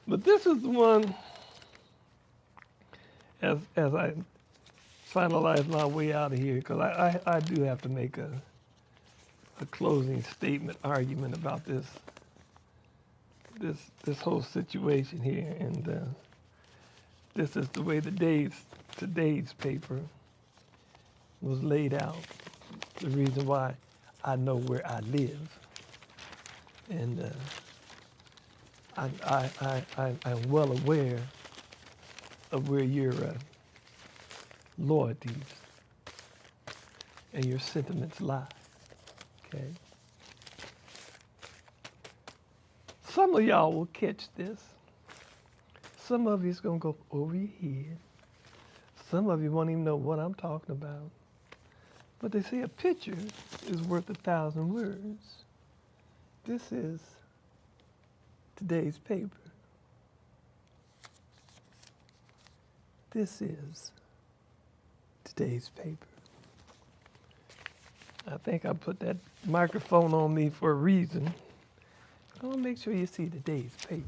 But this is the one, as I finalize my way out of here, because I do have to make a closing statement argument about this whole situation here, and this is the way today's paper was laid out. The reason why I know where I live, and I'm well aware of where your loyalties and your sentiments lie. Okay. Some of y'all will catch this. Some of you's gonna go over your head. Some of you won't even know what I'm talking about. But they say a picture is worth 1,000 words. This is today's paper. This is today's paper. I think I put that microphone on me for a reason. I want to make sure you see today's paper.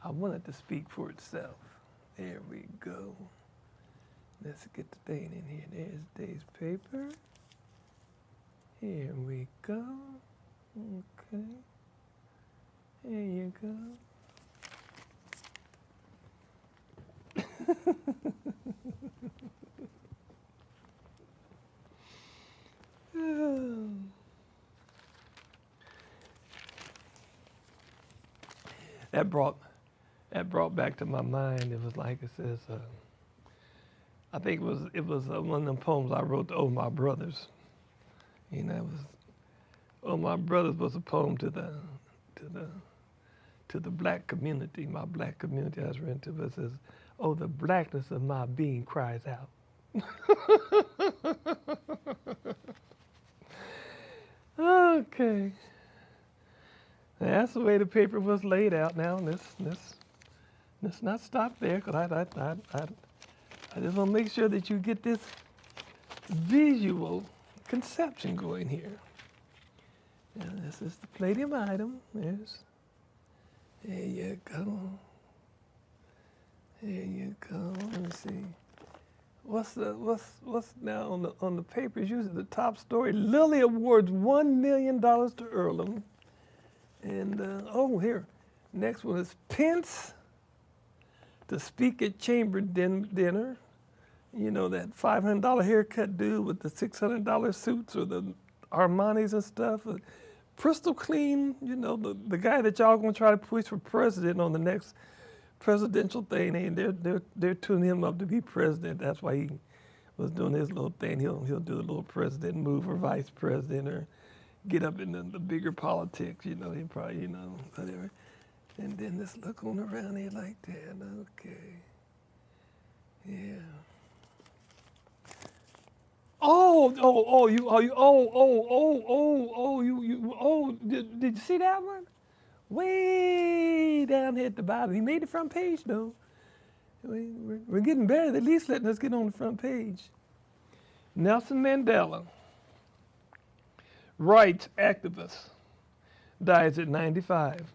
I want it to speak for itself. There we go. Let's get the thing in here. There's today's paper. Here we go. Okay. There you go. That brought back to my mind. It was like it says. I think it was one of them poems I wrote to "Oh My Brothers." You know, it was "Oh My Brothers" was a poem to the black community, my black community I was written to. But it says, "Oh, the blackness of my being cries out." Okay. That's the way the paper was laid out now. Let's not stop there, because I just want to make sure that you get this visual conception going here. And this is the palladium item. There you go. There you go. Let me see. What's now on the papers? Usually the top story. Lilly awards $1 million to Earlham. And here, next one is Pence to speak at chamber dinner. You know, that $500 haircut dude with the $600 suits or the Armanis and stuff. Crystal clean, you know, the guy that y'all gonna try to push for president on the next presidential thing. And they're tuning him up to be president. That's why he was doing his little thing. He'll do a little president move or vice president or get up in the bigger politics. You know, he probably, you know, whatever. And then this look on around here like that. Okay. Yeah. Did you see that one? Way down here at the bottom. He made the front page though. We're getting better, at least letting us get on the front page. Nelson Mandela, rights activist, dies at 95.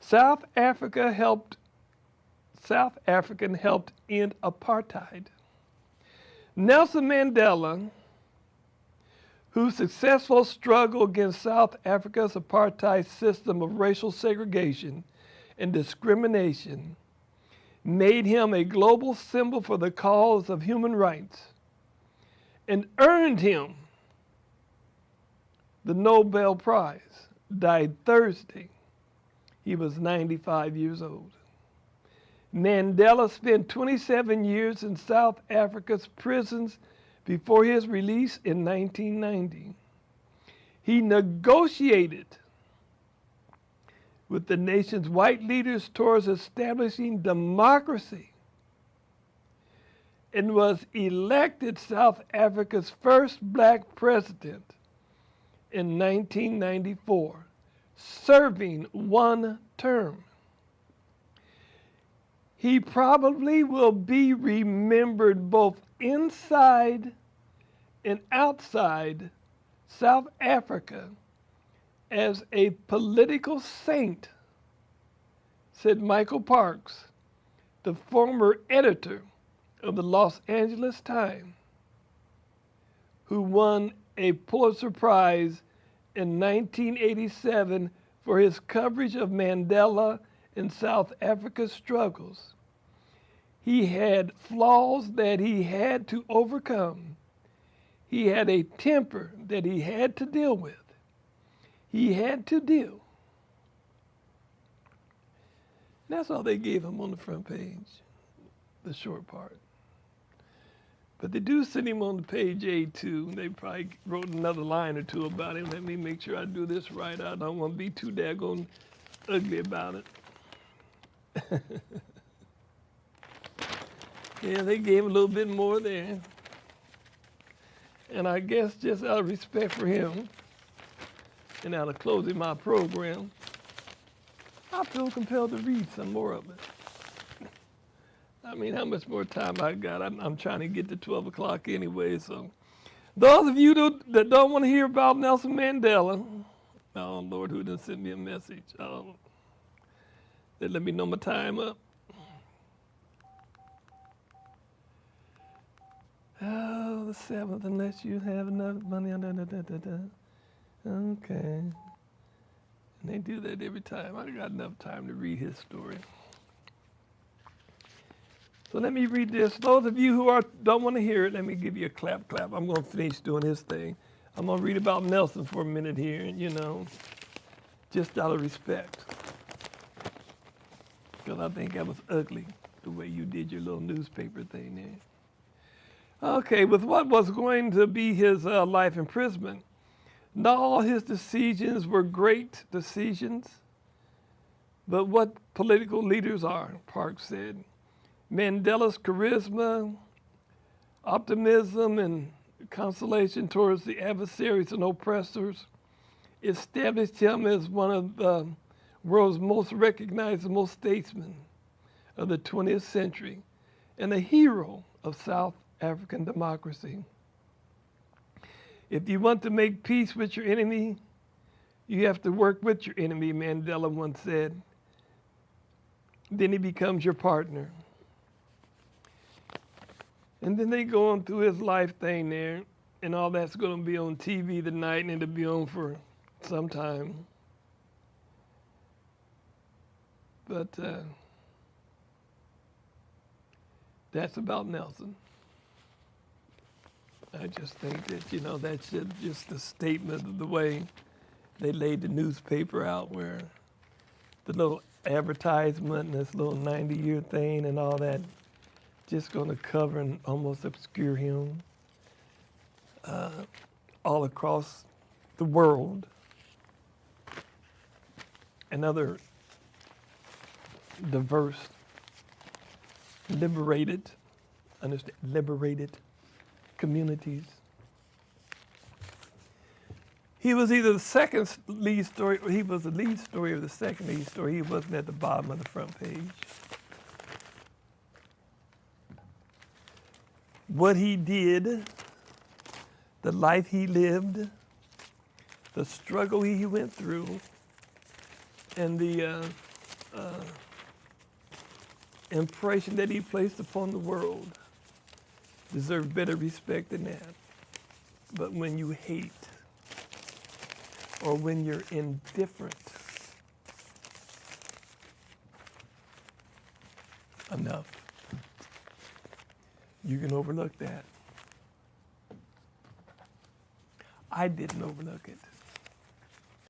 South African helped end apartheid. Nelson Mandela, whose successful struggle against South Africa's apartheid system of racial segregation and discrimination made him a global symbol for the cause of human rights and earned him the Nobel Prize, died Thursday. He was 95 years old. Mandela spent 27 years in South Africa's prisons before his release in 1990. He negotiated with the nation's white leaders towards establishing democracy and was elected South Africa's first black president in 1994, serving one term. He probably will be remembered both inside and outside South Africa as a political saint said Michael Parks, the former editor of the Los Angeles Times, who won a Pulitzer Prize in 1987 for his coverage of Mandela and South Africa's struggles. He had flaws that he had to overcome. He had a temper that he had to deal with. He had to deal. That's all they gave him on the front page, the short part. But they do send him on the page A2. They probably wrote another line or two about him. Let me make sure I do this right. I don't want to be too daggone ugly about it. Yeah, they gave him a little bit more there. And I guess just out of respect for him, and out of closing my program, I feel compelled to read some more of it. I mean, how much more time I got? I'm trying to get to 12 o'clock anyway, so. Those of you that don't want to hear about Nelson Mandela, oh Lord, who done sent me a message? Oh, they let me know my time up. Oh, the 7th, unless you have enough money. Okay. And they do that every time. I got enough time to read his story. So let me read this. Those of you who don't want to hear it, let me give you a clap. I'm going to finish doing his thing. I'm going to read about Nelson for a minute here, you know, just out of respect. Because I think I was ugly the way you did your little newspaper thing there. Okay, with what was going to be his life imprisonment, not all his decisions were great decisions, but what political leaders are, Parks said. Mandela's charisma, optimism, and consolation towards the adversaries and oppressors established him as one of the world's most recognizable statesmen of the 20th century and a hero of South African democracy. If you want to make peace with your enemy, you have to work with your enemy, Mandela once said. Then he becomes your partner. And then they go on through his life thing there, and all that's going to be on TV tonight, and it'll be on for some time. But that's about Nelson. I just think that, you know, that's just a statement of the way they laid the newspaper out, where the little advertisement and this little 90-year thing and all that, just going to cover and almost obscure him all across the world. And other diverse, liberated communities. He was either the second lead story, or he was the lead story of the second lead story. He wasn't at the bottom of the front page. What he did, the life he lived, the struggle he went through, and the impression that he placed upon the world deserve better respect than that. But when you hate, or when you're indifferent enough, you can overlook that. I didn't overlook it.